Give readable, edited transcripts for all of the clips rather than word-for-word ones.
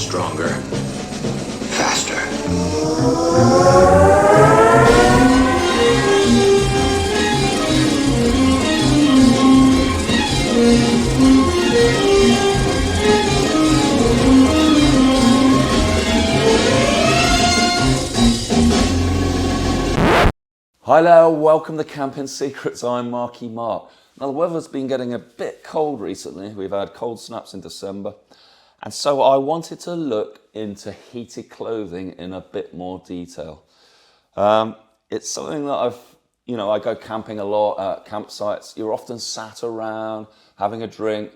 stronger, faster. Hi there, welcome to Camping Secrets. I'm Marky Mark. Now the weather's been getting a bit cold recently. We've had cold snaps in December. And so I wanted to look into heated clothing in a bit more detail. It's something that I go camping a lot at campsites. You're often sat around having a drink.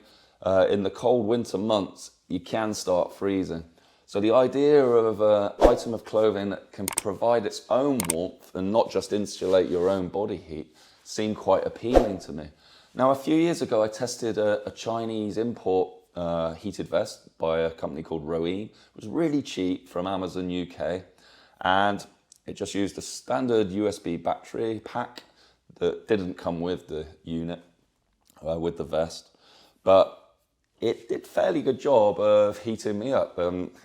In the cold winter months, you can start freezing. So the idea of an item of clothing that can provide its own warmth and not just insulate your own body heat seemed quite appealing to me. Now, a few years ago, I tested a Chinese import heated vest by a company called Ororo. It was really cheap from Amazon UK, and it just used a standard USB battery pack that didn't come with the unit, with the vest, but it did a fairly good job of heating me up.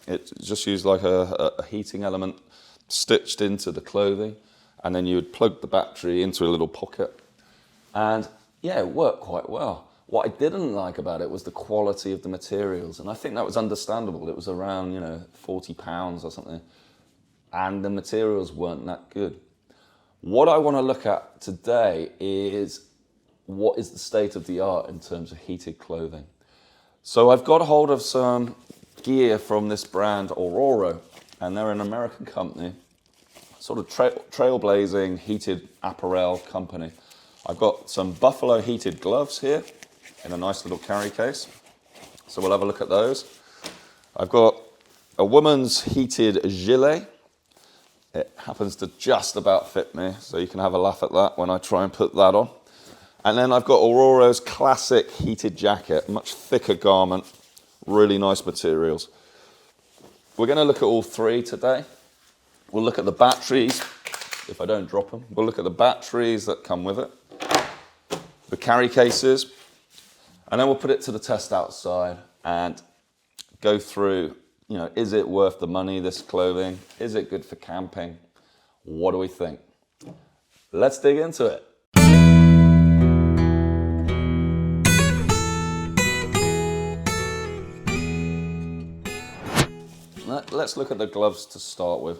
It just used like a heating element stitched into the clothing, and then you would plug the battery into a little pocket, and yeah, it worked quite well. What I didn't like about it was the quality of the materials, and I think that was understandable. It was around, £40 or something, and the materials weren't that good. What I want to look at today is what is the state of the art in terms of heated clothing. So I've got hold of some gear from this brand Ororo, and they're an American company, sort of trailblazing heated apparel company. I've got some buffalo heated gloves here in a nice little carry case, so we'll have a look at those. I've got a woman's heated gilet. It happens to just about fit me, so you can have a laugh at that when I try and put that on. And then I've got Ororo's classic heated jacket, much thicker garment, really nice materials. We're going to look at all three today. We'll look at the batteries, if I don't drop them. We'll look at the batteries that come with it, the carry cases, and then we'll put it to the test outside and go through, is it worth the money, this clothing? Is it good for camping? What do we think? Let's dig into it. Let's look at the gloves to start with.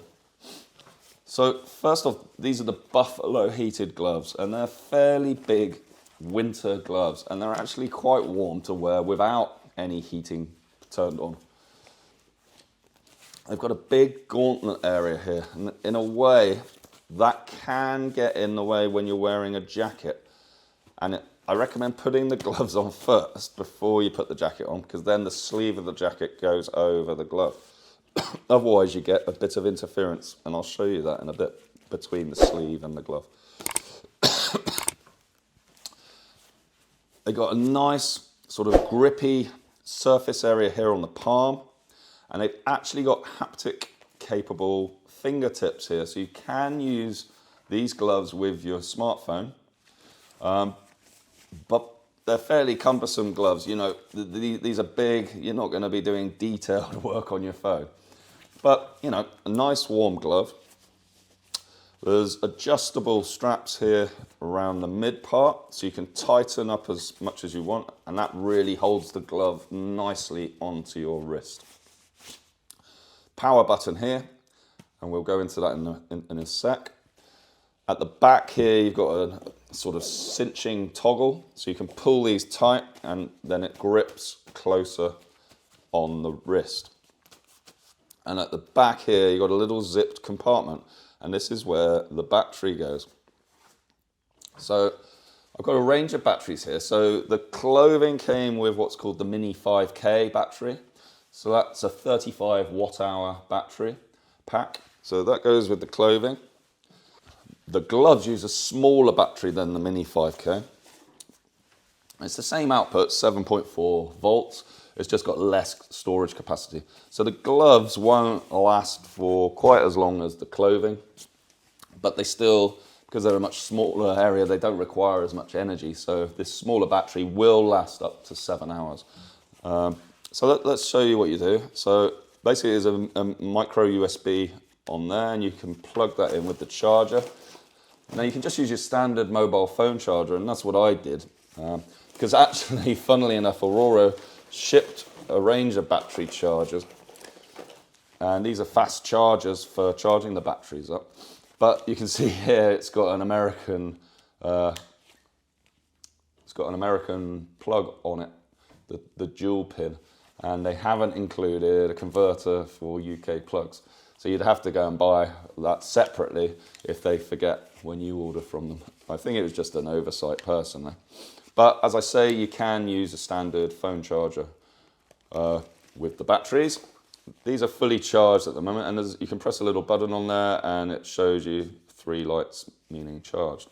So first off, these are the buffalo heated gloves, and they're fairly big winter gloves, and they're actually quite warm to wear without any heating turned on. They've got a big gauntlet area here, and in a way that can get in the way when you're wearing a jacket. And I recommend putting the gloves on first before you put the jacket on, because then the sleeve of the jacket goes over the glove. Otherwise you get a bit of interference, and I'll show you that in a bit, between the sleeve and the glove. They got a nice sort of grippy surface area here on the palm, and they've actually got haptic capable fingertips here, so you can use these gloves with your smartphone, but they're fairly cumbersome gloves. These are big. You're not going to be doing detailed work on your phone. But, a nice warm glove. There's adjustable straps here around the mid part, so you can tighten up as much as you want, and that really holds the glove nicely onto your wrist. Power button here, and we'll go into that in a sec. At the back here, you've got a sort of cinching toggle, so you can pull these tight, and then it grips closer on the wrist. And at the back here, you've got a little zipped compartment, and this is where the battery goes. So I've got a range of batteries here. So the clothing came with what's called the Mini 5K battery. So that's a 35 watt hour battery pack. So that goes with the clothing. The gloves use a smaller battery than the Mini 5K. It's the same output, 7.4 volts. It's just got less storage capacity. So the gloves won't last for quite as long as the clothing, but they still, because they're a much smaller area, they don't require as much energy. So this smaller battery will last up to 7 hours. So let's show you what you do. So basically there's a micro USB on there, and you can plug that in with the charger. Now you can just use your standard mobile phone charger, and that's what I did. Because actually, funnily enough, Ororo shipped a range of battery chargers, and these are fast chargers for charging the batteries up. But you can see here it's got an American plug on it, the dual pin, and they haven't included a converter for UK plugs. So you'd have to go and buy that separately if they forget when you order from them. I think it was just an oversight personally. But as I say, you can use a standard phone charger with the batteries. These are fully charged at the moment, and you can press a little button on there and it shows you 3 lights, meaning charged.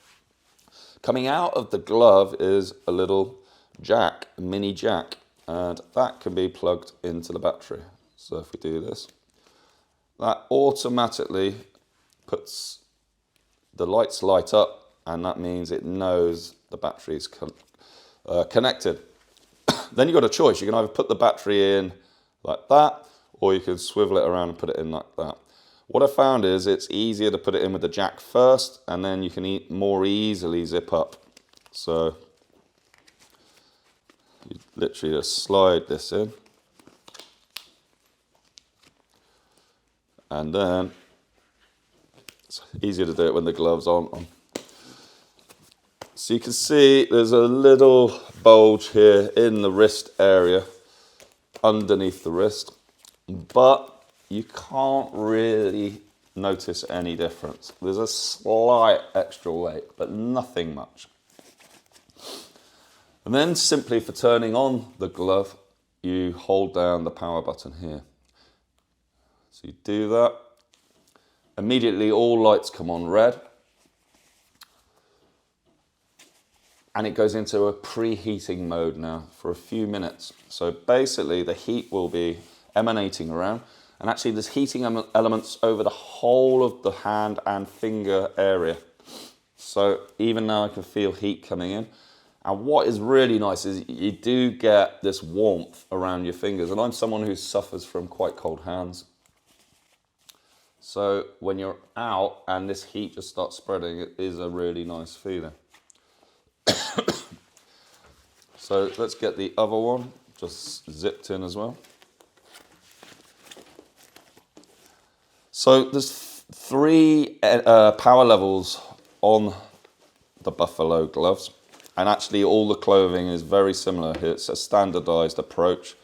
Coming out of the glove is a little jack, a mini jack, and that can be plugged into the battery. So if we do this, that automatically puts the lights light up, and that means it knows the battery is connected. Then you've got a choice. You can either put the battery in like that, or you can swivel it around and put it in like that. What I found is it's easier to put it in with the jack first, and then you can more easily zip up. So you literally just slide this in, and then it's easier to do it when the gloves aren't on. So you can see there's a little bulge here in the wrist area, underneath the wrist, but you can't really notice any difference. There's a slight extra weight, but nothing much. And then simply for turning on the glove, you hold down the power button here. So you do that. Immediately all lights come on red. And it goes into a preheating mode now for a few minutes. So basically the heat will be emanating around, and actually there's heating elements over the whole of the hand and finger area. So even now I can feel heat coming in. And what is really nice is you do get this warmth around your fingers. And I'm someone who suffers from quite cold hands. So when you're out and this heat just starts spreading, it is a really nice feeling. So let's get the other one just zipped in as well. So there's 3 power levels on the Buffalo gloves, and actually all the clothing is very similar here. It's a standardized approach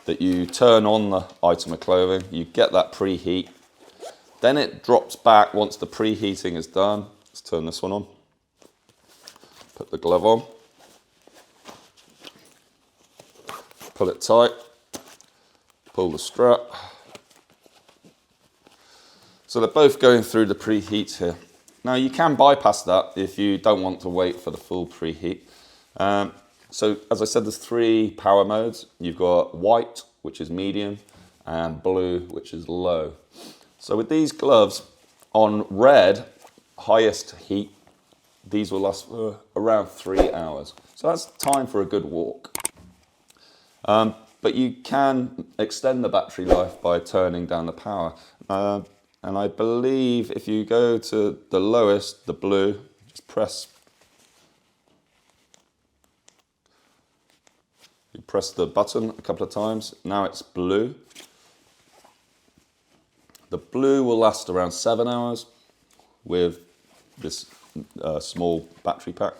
that you turn on the item of clothing, you get that preheat, then it drops back once the preheating is done. Let's turn this one on, put the glove on, pull it tight, pull the strap. So they're both going through the preheat here. Now you can bypass that if you don't want to wait for the full preheat. So as I said, there's 3 power modes. You've got white, which is medium, and blue, which is low. So with these gloves on red, highest heat, these will last for around 3 hours. So that's time for a good walk. But you can extend the battery life by turning down the power. And I believe if you go to the lowest, the blue, just press. You press the button a couple of times. Now it's blue. The blue will last around 7 hours with this small battery pack.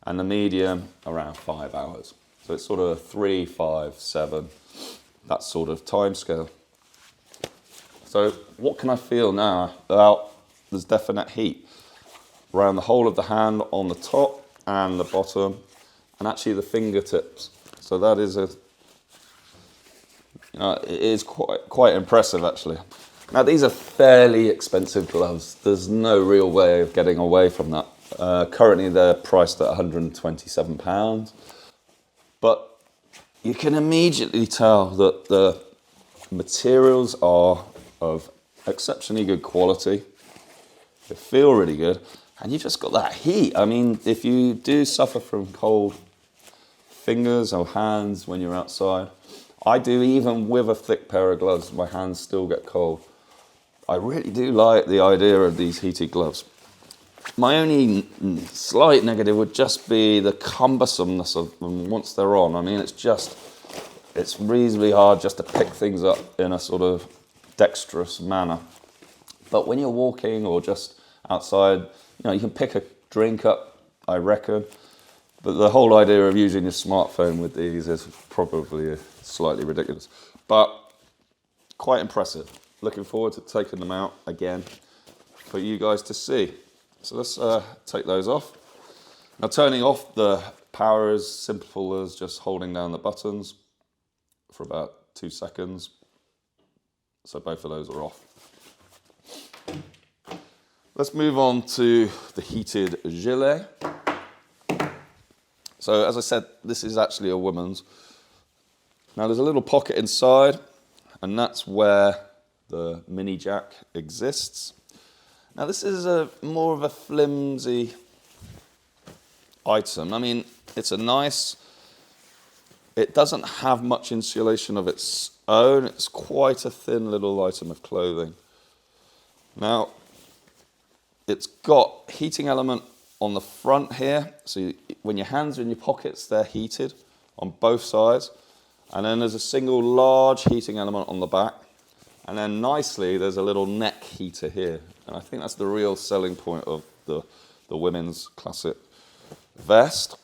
And the medium around 5 hours. So it's sort of 3, 5, 7, that sort of time scale. So what can I feel now? Well, there's definite heat around the whole of the hand, on the top and the bottom, and actually the fingertips. So that is it is quite impressive actually. Now these are fairly expensive gloves. There's no real way of getting away from that. Currently they're priced at £127. But you can immediately tell that the materials are of exceptionally good quality. They feel really good. And you've just got that heat. I mean, if you do suffer from cold fingers or hands when you're outside, I do, even with a thick pair of gloves, my hands still get cold. I really do like the idea of these heated gloves. My only slight negative would just be the cumbersomeness of them once they're on. I mean, it's reasonably hard just to pick things up in a sort of dexterous manner. But when you're walking or just outside, you can pick a drink up, I reckon. But the whole idea of using your smartphone with these is probably slightly ridiculous. But quite impressive. Looking forward to taking them out again for you guys to see. So let's take those off. Now, turning off the power is simple as just holding down the buttons for about 2 seconds. So both of those are off. Let's move on to the heated gilet. So as I said, this is actually a woman's. Now there's a little pocket inside, and that's where the mini jack exists. Now this is more of a flimsy item. I mean, it's it doesn't have much insulation of its own. It's quite a thin little item of clothing. Now, it's got heating element on the front here. So when your hands are in your pockets, they're heated on both sides. And then there's a single large heating element on the back. And then nicely, there's a little neck heater here. And I think that's the real selling point of the women's classic vest.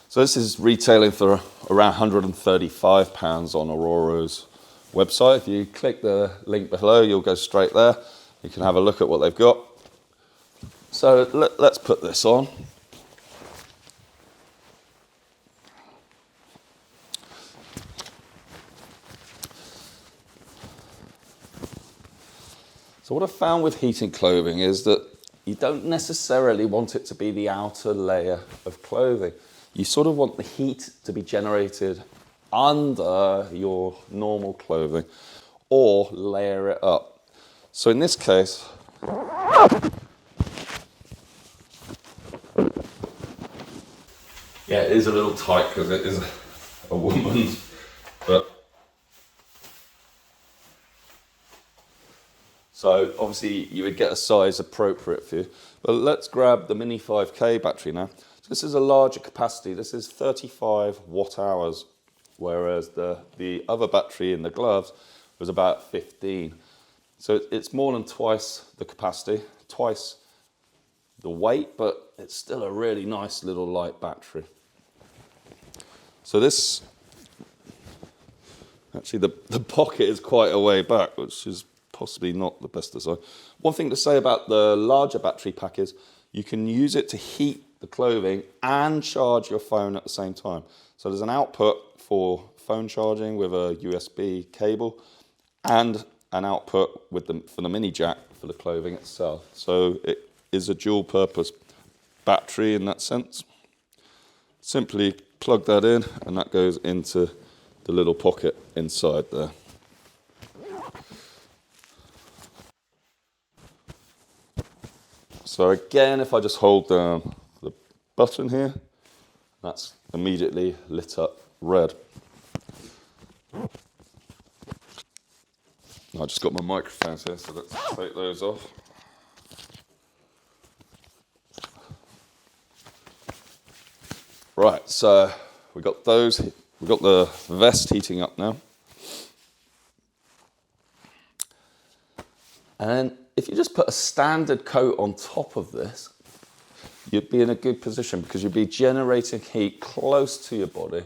So this is retailing for around £135 on Ororo's website. If you click the link below, you'll go straight there. You can have a look at what they've got. So let's put this on. So what I've found with heating clothing is that you don't necessarily want it to be the outer layer of clothing. You sort of want the heat to be generated under your normal clothing or layer it up. So in this case, yeah, it is a little tight because it is a woman's, but so obviously you would get a size appropriate for you. But let's grab the Mini 5K battery now. So this is a larger capacity. This is 35 watt hours, whereas the other battery in the gloves was about 15. So it's more than twice the capacity, twice the weight, but it's still a really nice little light battery. So this, actually the pocket is quite a way back, which is possibly not the best design. One thing to say about the larger battery pack is you can use it to heat the clothing and charge your phone at the same time. So there's an output for phone charging with a USB cable and an output for the mini jack for the clothing itself. So it is a dual purpose battery in that sense. Simply plug that in and that goes into the little pocket inside there. So again, if I just hold down the button here, that's immediately lit up red. I just got my microphones here, so let's take those off. Right, so we got those. We've got the vest heating up now. And then if you just put a standard coat on top of this, you'd be in a good position because you'd be generating heat close to your body,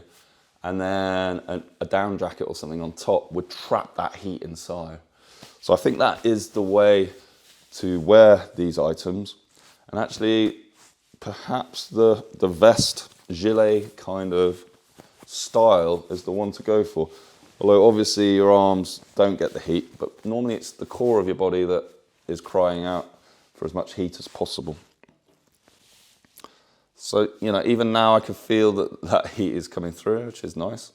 and then a down jacket or something on top would trap that heat inside. So I think that is the way to wear these items. And actually, perhaps the vest gilet kind of style is the one to go for. Although obviously your arms don't get the heat, but normally it's the core of your body that is crying out for as much heat as possible. So, even now I can feel that heat is coming through, which is nice.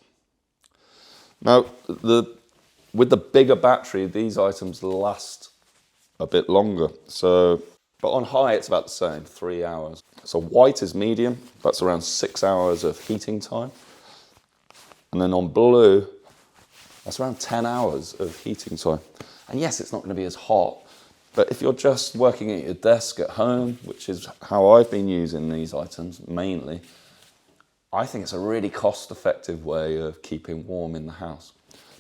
Now, with the bigger battery, these items last a bit longer. But on high, it's about the same, 3 hours. So white is medium, that's around 6 hours of heating time. And then on blue, that's around 10 hours of heating time. And yes, it's not going to be as hot, but if you're just working at your desk at home, which is how I've been using these items mainly, I think it's a really cost-effective way of keeping warm in the house,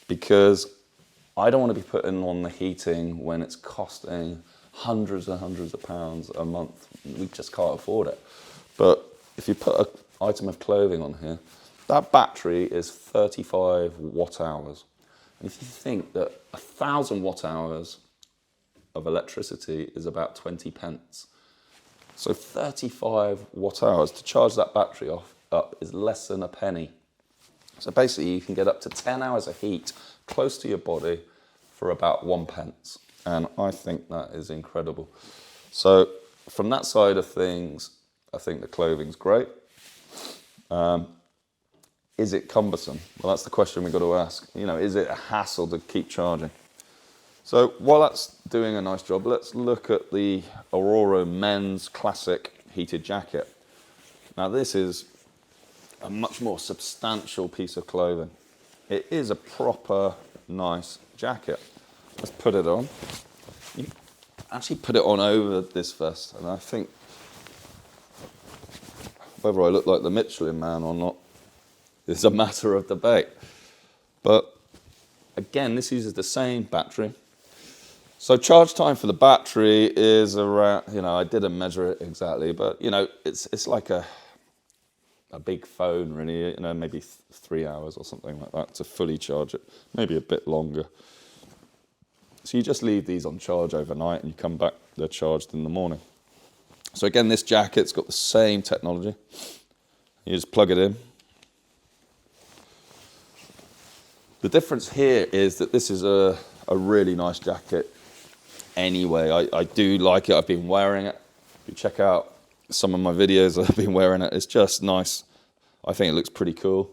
because I don't want to be putting on the heating when it's costing hundreds and hundreds of pounds a month. We just can't afford it. But if you put an item of clothing on here, that battery is 35 watt hours. And if you think that 1,000 watt hours of electricity is about 20 pence. So 35 watt hours to charge that battery up is less than a penny. So basically you can get up to 10 hours of heat close to your body for about 1 pence. And I think that is incredible. So from that side of things, I think the clothing's great. Is it cumbersome? Well, that's the question we've got to ask. You know, is it a hassle to keep charging? So while that's doing a nice job, let's look at the Ororo men's classic heated jacket. Now this is a much more substantial piece of clothing. It is a proper nice jacket. Let's put it on. You actually put it on over this vest, and I think whether I look like the Michelin Man or not is a matter of debate. But again, this uses the same battery. So charge time for the battery is around, you know, I didn't measure it exactly, but you know, it's like a big phone really, you know, maybe 3 hours or something like that to fully charge it, maybe a bit longer. So you just leave these on charge overnight and you come back, they're charged in the morning. So again, this jacket's got the same technology. You just plug it in. The difference here is that this is a really nice jacket anyway. I do like it, I've been wearing it. If you check out some of my videos, I've been wearing it. It's just nice. I think it looks pretty cool.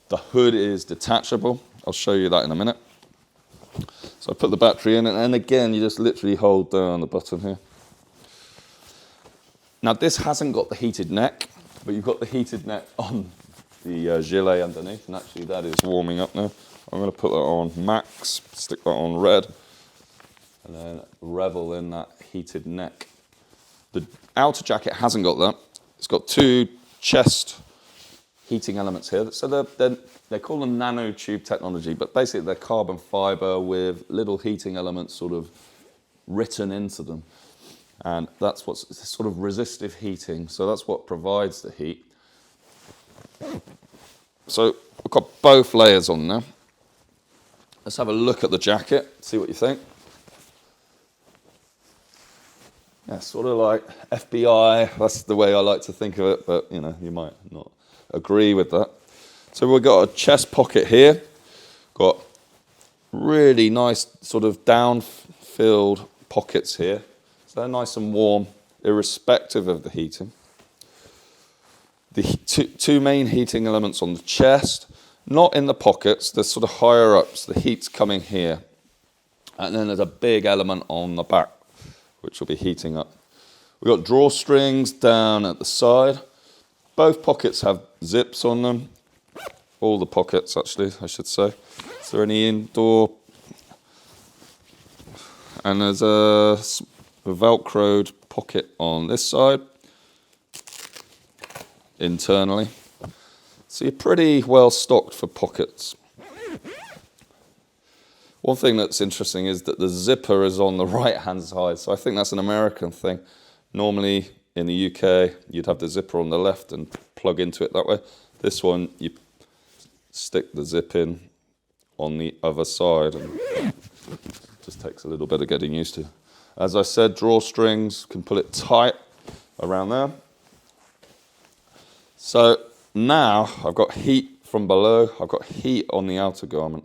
The hood is detachable. I'll show you that in a minute. So I put the battery in, and again, you just literally hold down the button here. Now this hasn't got the heated neck, but you've got the heated neck on the gilet underneath, and actually that is warming up now. I'm going to put that on max, stick that on red, and then revel in that heated neck. The outer jacket hasn't got that. It's got two chest heating elements here. So they call them nanotube technology, but basically they're carbon fiber with little heating elements sort of written into them. And that's what's sort of resistive heating. So that's what provides the heat. So we've got both layers on now. Let's have a look at the jacket, see what you think. Yeah, sort of like FBI, that's the way I like to think of it, but you know, you might not agree with that. So we've got a chest pocket here, got really nice sort of down-filled pockets here. So they're nice and warm, irrespective of the heating. The two main heating elements on the chest, not in the pockets, they're sort of higher up, so the heat's coming here. And then there's a big element on the back, which will be heating up. We've got drawstrings down at the side. Both pockets have zips on them. All the pockets, actually, I should say. Is there any indoor? And there's a Velcroed pocket on this side, internally. So you're pretty well stocked for pockets. One thing that's interesting is that the zipper is on the right-hand side, so I think that's an American thing. Normally, in the UK, you'd have the zipper on the left and plug into it that way. This one, you stick the zip in on the other side, and it just takes a little bit of getting used to. As I said, drawstrings, can pull it tight around there. So now I've got heat from below, I've got heat on the outer garment.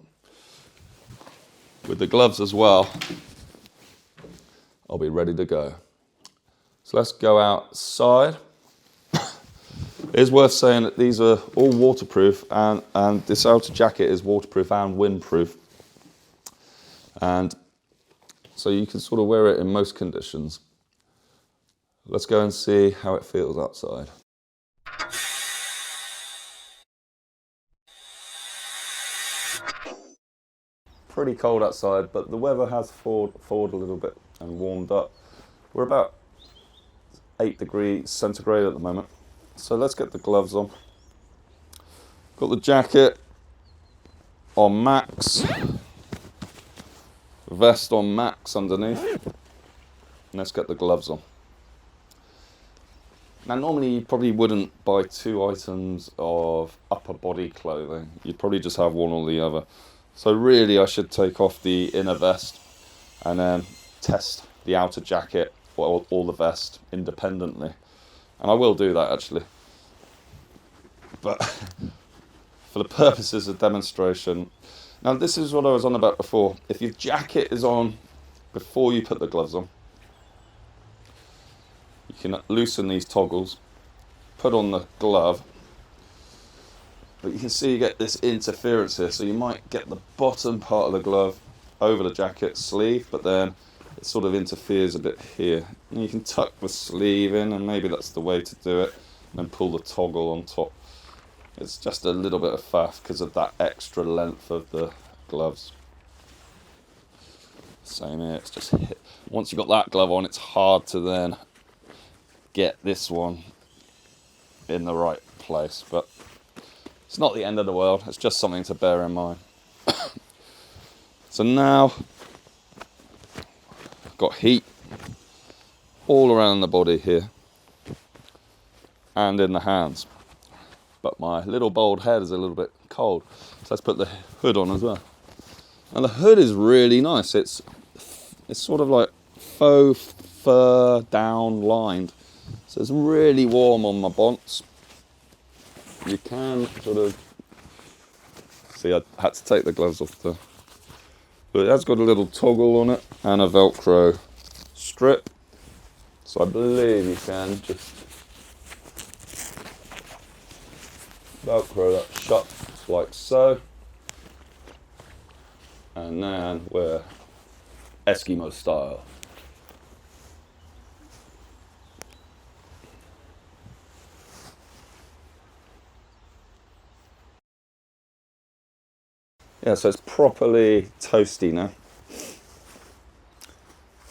With the gloves as well, I'll be ready to go. So let's go outside. It is worth saying that these are all waterproof, and this outer jacket is waterproof and windproof. And so you can sort of wear it in most conditions. Let's go and see how it feels outside. Pretty cold outside, but the weather has thawed a little bit and warmed up. We're about 8 degrees centigrade at the moment. So let's get the gloves on. Got the jacket on max, vest on max underneath. And let's get the gloves on. Now normally you probably wouldn't buy 2 items of upper body clothing. You'd probably just have one or the other. So really I should take off the inner vest and then test the outer jacket or the vest independently. And I will do that actually. But for the purposes of demonstration, now this is what I was on about before. If your jacket is on before you put the gloves on, you can loosen these toggles, put on the glove, but you can see you get this interference here, so you might get the bottom part of the glove over the jacket sleeve, but then it sort of interferes a bit here. And you can tuck the sleeve in, and maybe that's the way to do it, and then pull the toggle on top. It's just a little bit of faff because of that extra length of the gloves. Same here, it's just hit. Once you've got that glove on, it's hard to then get this one in the right place, but it's not the end of the world. It's just something to bear in mind. So now I've got heat all around the body here and in the hands, but my little bald head is a little bit cold, so let's put the hood on as well. And the hood is really nice. It's sort of like faux fur down lined, so it's really warm on my bonds. You can sort of see I had to take the gloves off there, but it has got a little toggle on it and a Velcro strip, so I believe you can just Velcro that shut like so, and then we're Eskimo style. Yeah, so it's properly toasty now.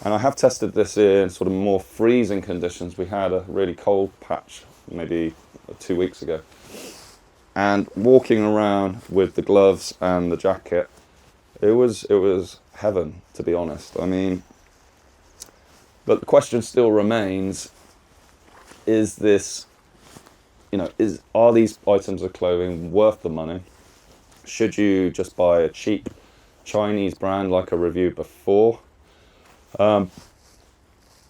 And I have tested this in sort of more freezing conditions. We had a really cold patch maybe 2 weeks ago. And walking around with the gloves and the jacket, it was heaven, to be honest. I mean, but the question still remains, is this, are these items of clothing worth the money? Should you just buy a cheap Chinese brand like I reviewed before? And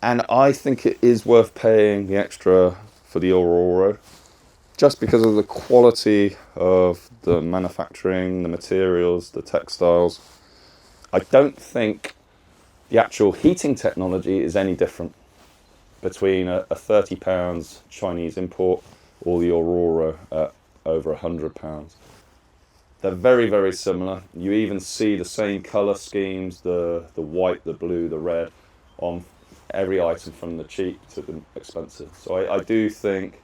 I think it is worth paying the extra for the Ororo, just because of the quality of the manufacturing, the materials, the textiles. I don't think the actual heating technology is any different between a £30 Chinese import or the Ororo at over £100. They're very, very similar. You even see the same colour schemes, the white, the blue, the red, on every item from the cheap to the expensive. So I do think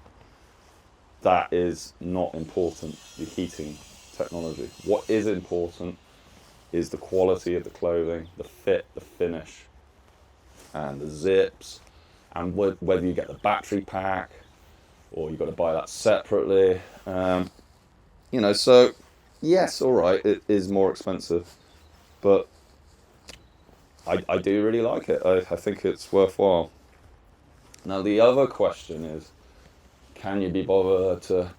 that is not important, the heating technology. What is important is the quality of the clothing, the fit, the finish, and the zips, and whether you get the battery pack or you've got to buy that separately. So yes, all right, it is more expensive, but I do really like it. I think it's worthwhile. Now, the other question is, can you be bothered to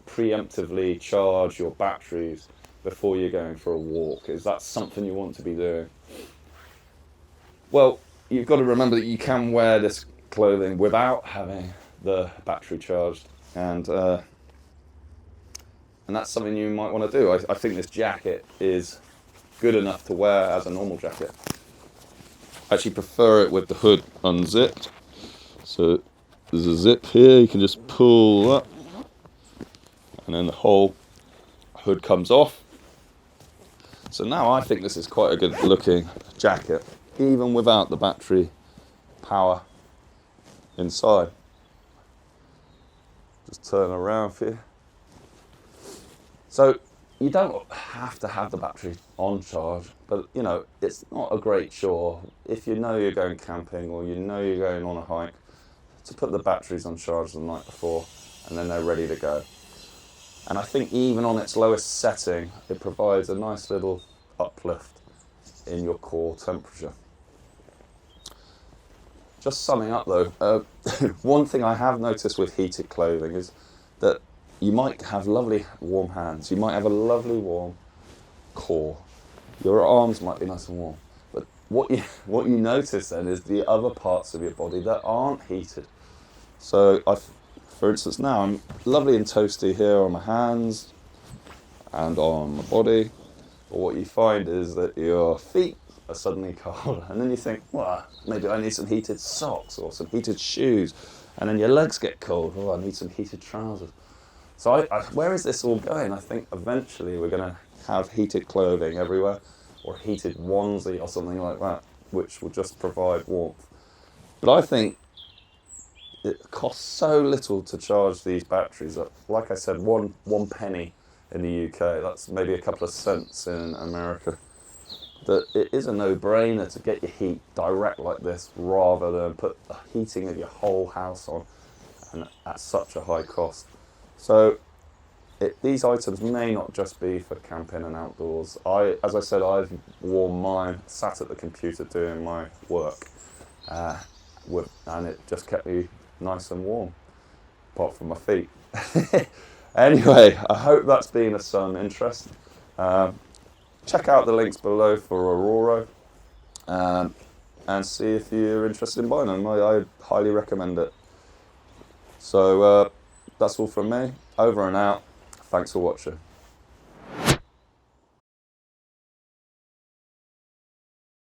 preemptively charge your batteries before you're going for a walk? Is that something you want to be doing? Well, you've got to remember that you can wear this clothing without having the battery charged, and that's something you might want to do. I think this jacket is good enough to wear as a normal jacket. I actually prefer it with the hood unzipped. So there's a zip here, you can just pull up, and then the whole hood comes off. So now I think this is quite a good looking jacket, even without the battery power inside. Just turn around for you. So you don't have to have the battery on charge, but you know, it's not a great chore if you know you're going camping or you know you're going on a hike to put the batteries on charge the night before, and then they're ready to go. And I think even on its lowest setting, it provides a nice little uplift in your core temperature. Just summing up though, one thing I have noticed with heated clothing is that you might have lovely warm hands, you might have a lovely warm core, your arms might be nice and warm, but what you notice then is the other parts of your body that aren't heated. So for instance, now I'm lovely and toasty here on my hands and on my body, but what you find is that your feet are suddenly cold, and then you think, well, maybe I need some heated socks or some heated shoes, and then your legs get cold, oh, I need some heated trousers. So where is this all going? I think eventually we're going to have heated clothing everywhere, or heated onesie or something like that, which will just provide warmth. But I think it costs so little to charge these batteries that, like I said, one penny in the UK, that's maybe a couple of cents in America, that it is a no-brainer to get your heat direct like this rather than put the heating of your whole house on, and at such a high cost. So these items may not just be for camping and outdoors. As I said, I've worn mine, sat at the computer doing my work, and it just kept me nice and warm, apart from my feet. Anyway, I hope that's been of some interest. Check out the links below for Ororo, and see if you're interested in buying them. I highly recommend it. So that's all from me. Over and out. Thanks for watching.